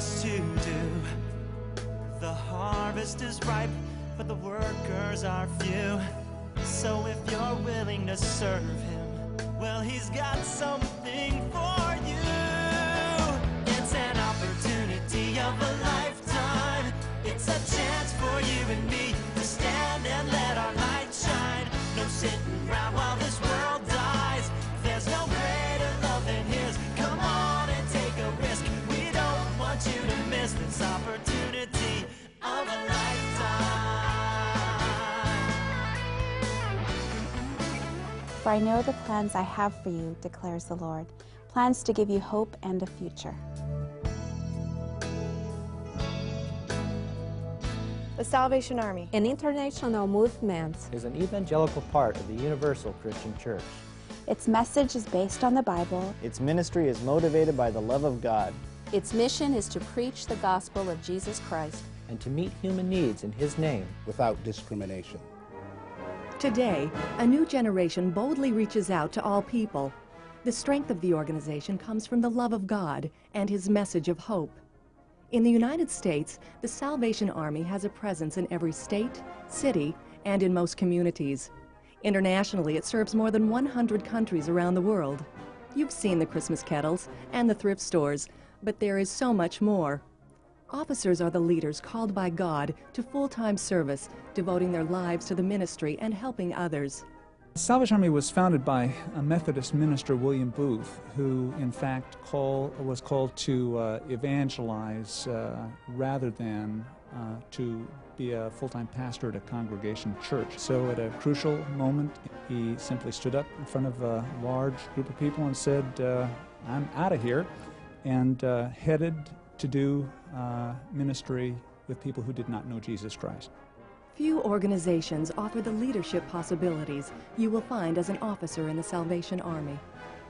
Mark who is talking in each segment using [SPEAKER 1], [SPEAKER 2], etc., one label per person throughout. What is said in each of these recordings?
[SPEAKER 1] much to do. The harvest is ripe, but the workers are few. So if you're willing to serve him, well, he's got something for you. It's an opportunity of a lifetime. It's a chance for you and me to stand and let our light shine. No sitting around while this world dies. There's no greater love than his. Come on and take a risk. We don't want you to miss this opportunity of a lifetime.
[SPEAKER 2] For I know the plans I have for you, declares the Lord, plans to give you hope and a future.
[SPEAKER 3] The Salvation Army,
[SPEAKER 4] an international movement,
[SPEAKER 5] is an evangelical part of the Universal Christian Church.
[SPEAKER 2] Its message is based on the Bible.
[SPEAKER 6] Its ministry is motivated by the love of God.
[SPEAKER 4] Its mission is to preach the gospel of Jesus Christ
[SPEAKER 5] and to meet human needs in His name
[SPEAKER 7] without discrimination.
[SPEAKER 8] Today, a new generation boldly reaches out to all people. The strength of the organization comes from the love of God and His message of hope. In the United States, the Salvation Army has a presence in every state, city, and in most communities. Internationally, it serves more than 100 countries around the world. You've seen the Christmas kettles and the thrift stores, but there is so much more. Officers are the leaders called by God to full-time service, devoting their lives to the ministry and helping others.
[SPEAKER 9] The Salvation Army was founded by a Methodist minister, William Booth, who in fact was called to evangelize rather than to be a full-time pastor at a congregation church. So at a crucial moment, he simply stood up in front of a large group of people and said, I'm out of here, and headed to do ministry with people who did not know Jesus Christ.
[SPEAKER 8] Few organizations offer the leadership possibilities you will find as an officer in the Salvation Army.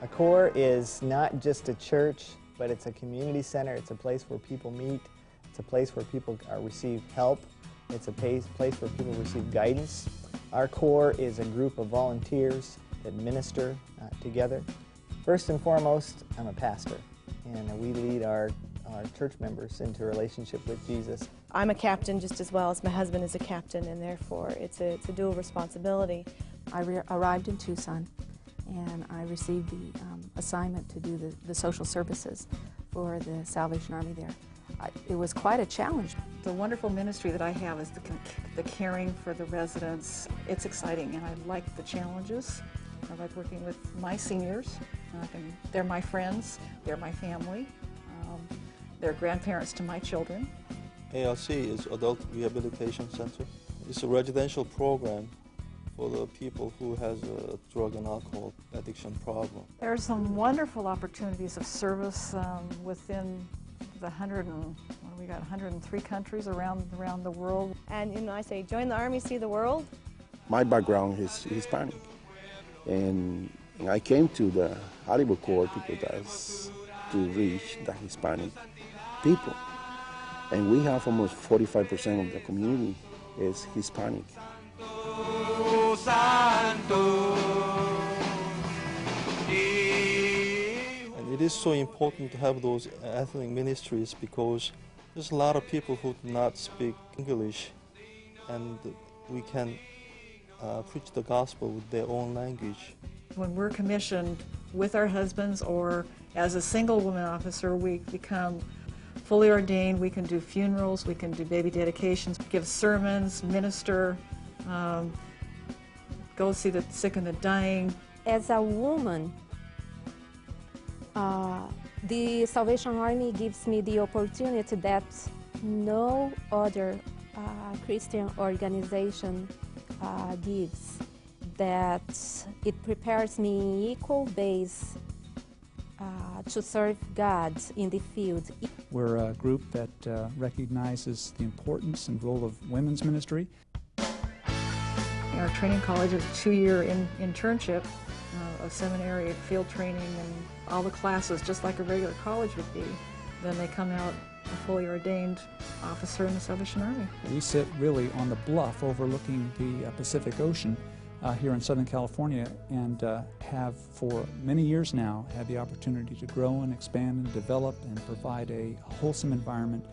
[SPEAKER 6] A Corps is not just a church, but it's a community center. It's a place where people meet. It's a place where people receive help. It's a place where people receive guidance. Our Corps is a group of volunteers that minister together. First and foremost, I'm a pastor, and we lead our church members into a relationship with Jesus.
[SPEAKER 3] I'm a captain just as well as my husband is a captain, and therefore it's a dual responsibility.
[SPEAKER 4] I arrived in Tucson, and I received the assignment to do the social services for the Salvation Army there. It was quite a challenge.
[SPEAKER 10] The wonderful ministry that I have is the caring for the residents. It's exciting, and I like the challenges. I like working with my seniors. They're my friends, they're my family. They're grandparents to my children.
[SPEAKER 11] ARC is Adult Rehabilitation Center. It's a residential program for the people who has a drug and alcohol addiction problem.
[SPEAKER 10] There are some wonderful opportunities of service within the 103 countries around the world.
[SPEAKER 3] And I say, join the Army, see the world.
[SPEAKER 7] My background is Hispanic, and I came to the Hollywood Corps because to reach the Hispanic people. And we have almost 45% of the community is Hispanic.
[SPEAKER 11] And it is so important to have those ethnic ministries because there's a lot of people who do not speak English, and we can preach the gospel with their own language.
[SPEAKER 10] When we're commissioned with our husbands or as a single woman officer, we become fully ordained. We can do funerals, we can do baby dedications, give sermons, minister, go see the sick and the dying.
[SPEAKER 4] As a woman, the Salvation Army gives me the opportunity that no other Christian organization gives, that it prepares me in equal base to serve God in the field.
[SPEAKER 9] We're a group that recognizes the importance and role of women's ministry.
[SPEAKER 10] Our training college is a 2-year internship, a seminary, field training, and all the classes, just like a regular college would be. Then they come out a fully ordained officer in the Salvation Army.
[SPEAKER 9] We sit really on the bluff overlooking the Pacific Ocean here in Southern California, and have for many years now had the opportunity to grow and expand and develop and provide a wholesome environment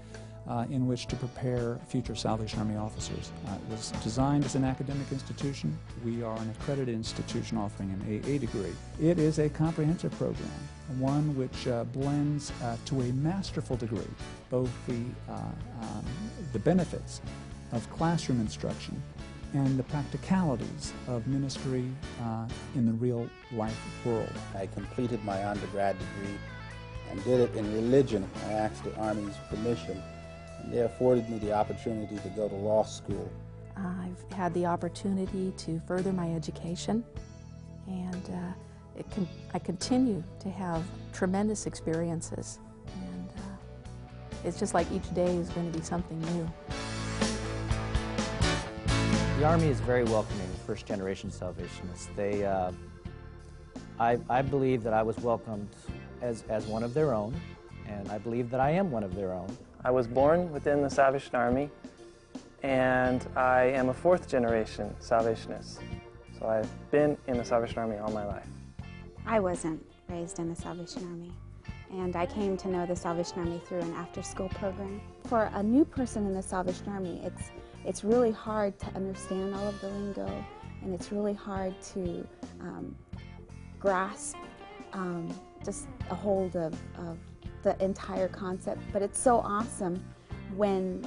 [SPEAKER 9] in which to prepare future Salvation Army officers. It was designed as an academic institution. We are an accredited institution offering an AA degree. It is a comprehensive program, one which blends to a masterful degree both the benefits of classroom instruction and the practicalities of ministry in the real life world.
[SPEAKER 12] I completed my undergrad degree and did it in religion. I asked the Army's permission, and they afforded me the opportunity to go to law school.
[SPEAKER 13] I've had the opportunity to further my education, and I continue to have tremendous experiences, and it's just like each day is going to be something new.
[SPEAKER 5] The Army is very welcoming to first-generation Salvationists. I believe that I was welcomed as one of their own, and I believe that I am one of their own.
[SPEAKER 14] I was born within the Salvation Army, and I am a fourth-generation Salvationist. So I've been in the Salvation Army all my life.
[SPEAKER 2] I wasn't raised in the Salvation Army, and I came to know the Salvation Army through an after-school program. For a new person in the Salvation Army, it's really hard to understand all of the lingo, and it's really hard to grasp just a hold of the entire concept. But it's so awesome when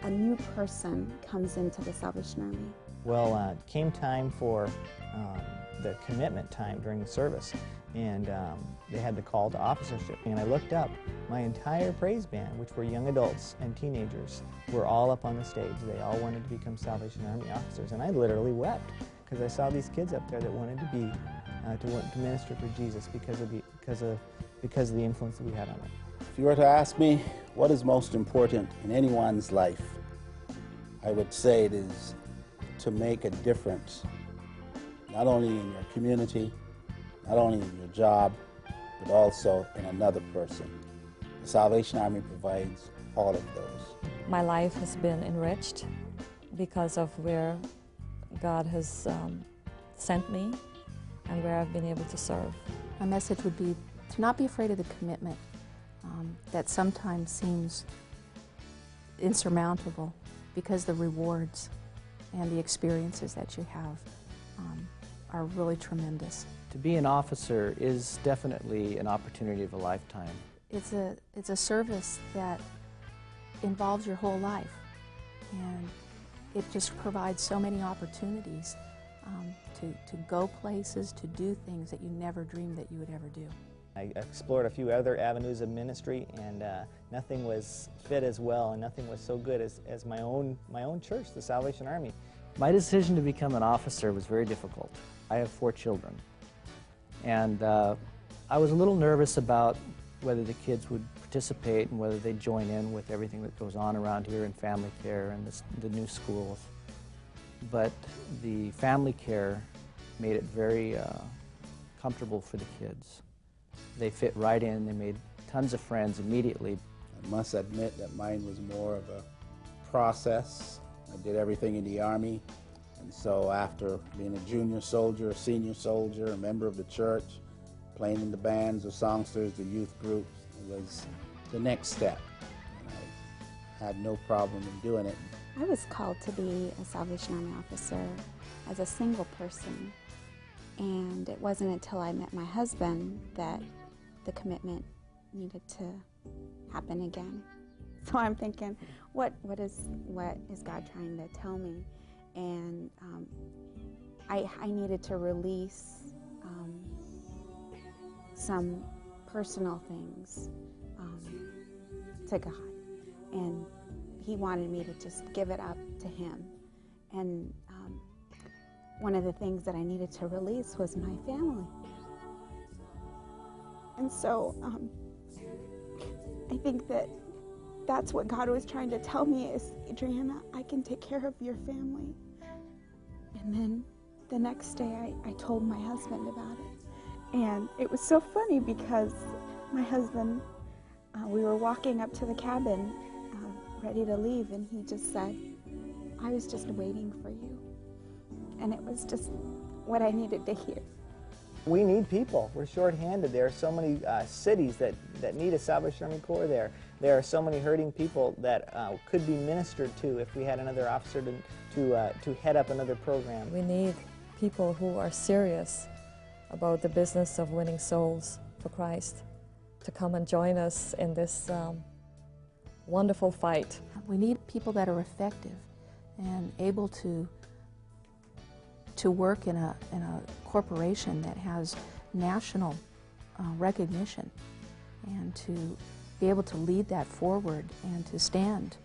[SPEAKER 2] a new person comes into the Salvation Army.
[SPEAKER 6] Well, it came time for the commitment time during the service, and they had the call to officership. And I looked up, my entire praise band, which were young adults and teenagers, were all up on the stage. They all wanted to become Salvation Army officers, and I literally wept because I saw these kids up there that wanted to be to minister for Jesus because of the influence that we had on them.
[SPEAKER 12] If you were to ask me what is most important in anyone's life, I would say it is to make a difference, not only in your community, not only in your job, but also in another person. The Salvation Army provides all of those.
[SPEAKER 15] My life has been enriched because of where God has sent me and where I've been able to serve.
[SPEAKER 13] My message would be to not be afraid of the commitment that sometimes seems insurmountable, because the rewards and the experiences that you have are really tremendous.
[SPEAKER 5] To be an officer is definitely an opportunity of a lifetime.
[SPEAKER 13] It's a service that involves your whole life, and it just provides so many opportunities to go places, to do things that you never dreamed that you would ever do.
[SPEAKER 6] I explored a few other avenues of ministry, and nothing was fit as well, and nothing was so good as my own church, the Salvation Army.
[SPEAKER 5] My decision to become an officer was very difficult. I have 4 children, and I was a little nervous about whether the kids would participate and whether they'd join in with everything that goes on around here in family care and the new schools. But the family care made it very comfortable for the kids. They fit right in. They made tons of friends immediately.
[SPEAKER 12] I must admit that mine was more of a process. I did everything in the Army, and so after being a junior soldier, a senior soldier, a member of the church, playing in the bands, the songsters, the youth groups, it was the next step. And I had no problem in doing it.
[SPEAKER 2] I was called to be a Salvation Army officer as a single person, and it wasn't until I met my husband that the commitment needed to happen again. So I'm thinking, what is God trying to tell me? And I needed to release some personal things to God, and He wanted me to just give it up to Him. And one of the things that I needed to release was my family. And so I think that's what God was trying to tell me is, Adriana, I can take care of your family. And then the next day I told my husband about it. And it was so funny because my husband, we were walking up to the cabin ready to leave, and he just said, I was just waiting for you. and it was just what I needed to hear.
[SPEAKER 6] We need people. We're short-handed. There are so many cities that need a Salvation Army Corps there. There are so many hurting people that could be ministered to if we had another officer to head up another program.
[SPEAKER 15] We need people who are serious about the business of winning souls for Christ to come and join us in this wonderful fight.
[SPEAKER 13] We need people that are effective and able to work in a corporation that has national recognition, and to be able to lead that forward and to stand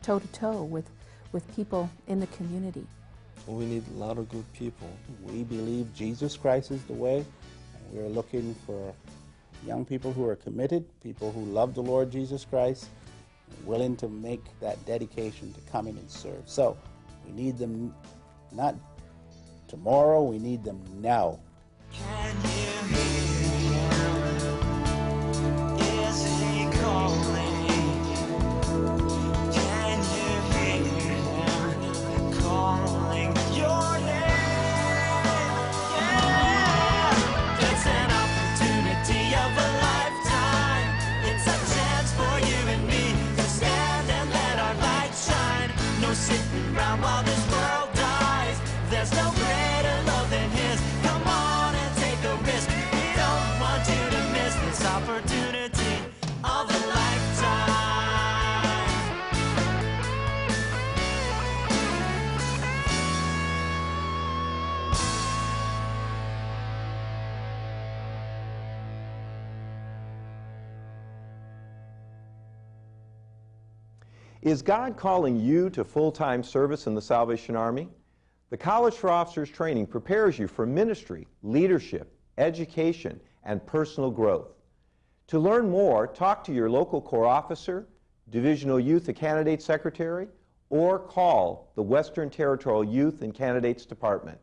[SPEAKER 13] toe-to-toe with people in the community.
[SPEAKER 11] We need a lot of good people.
[SPEAKER 12] We believe Jesus Christ is the way, and we're looking for young people who are committed, people who love the Lord Jesus Christ, and willing to make that dedication to come in and serve. So we need them not tomorrow, we need them now.
[SPEAKER 1] Can you hear him? Is he calling? Can you hear him calling your name? Yeah! It's an opportunity of a lifetime. It's a chance for you and me to stand and let our light shine. No sitting around while this world dies. There's no greater love than his. Come on and take a risk. We don't want you to miss this opportunity of a lifetime.
[SPEAKER 16] Is God calling you to full-time service in the Salvation Army? The College for Officers Training prepares you for ministry, leadership, education, and personal growth. To learn more, talk to your local Corps officer, Divisional Youth and Candidate Secretary, or call the Western Territorial Youth and Candidates Department.